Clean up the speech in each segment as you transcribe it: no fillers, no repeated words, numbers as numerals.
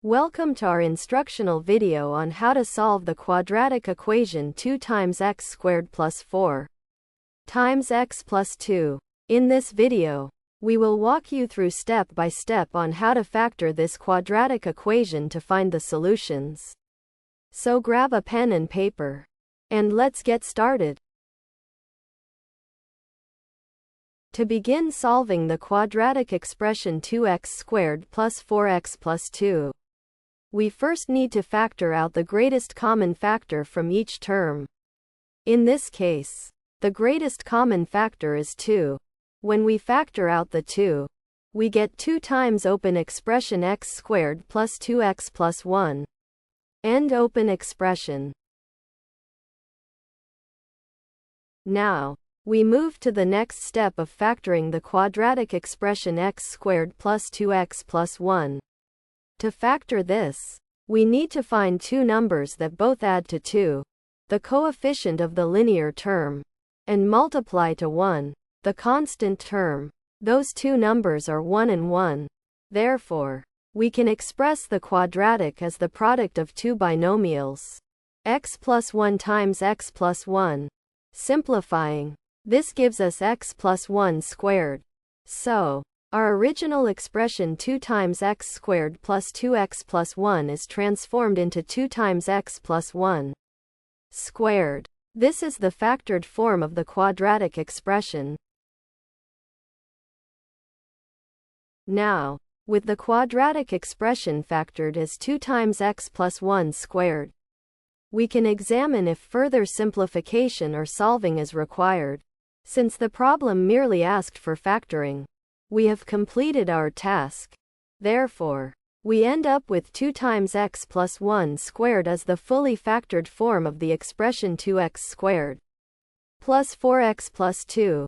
Welcome to our instructional video on how to solve the quadratic equation 2 times x squared plus 4 times x plus 2. In this video, we will walk you through step by step on how to factor this quadratic equation to find the solutions. So grab a pen and paper, and let's get started. To begin solving the quadratic expression 2x squared plus 4x plus 2, we first need to factor out the greatest common factor from each term. In this case, the greatest common factor is 2. When we factor out the 2, we get 2 times open expression x squared plus 2x plus 1. End open expression. Now, we move to the next step of factoring the quadratic expression x squared plus 2x plus 1. To factor this, we need to find two numbers that both add to 2, the coefficient of the linear term, and multiply to 1, the constant term. Those two numbers are 1 and 1. Therefore, we can express the quadratic as the product of two binomials, x plus 1 times x plus 1. Simplifying, this gives us x plus 1 squared. So, our original expression 2 times x squared plus 2x plus 1 is transformed into 2 times x plus 1 squared. This is the factored form of the quadratic expression. Now, with the quadratic expression factored as 2 times x plus 1 squared, we can examine if further simplification or solving is required. Since the problem merely asked for factoring, we have completed our task. Therefore, we end up with 2 times x plus 1 squared as the fully factored form of the expression 2x squared plus 4x plus 2.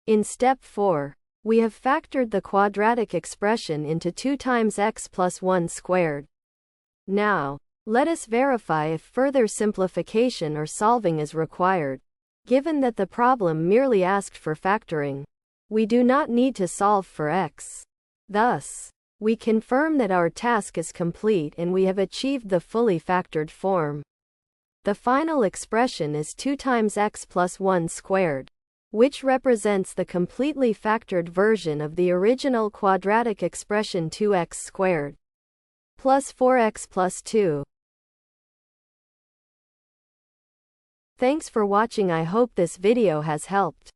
In step 4, we have factored the quadratic expression into 2 times x plus 1 squared. Now, let us verify if further simplification or solving is required. Given that the problem merely asked for factoring, we do not need to solve for x. Thus, we confirm that our task is complete and we have achieved the fully factored form. The final expression is 2 times x plus 1 squared, which represents the completely factored version of the original quadratic expression 2x squared plus 4x plus 2. Thanks for watching. I hope this video has helped.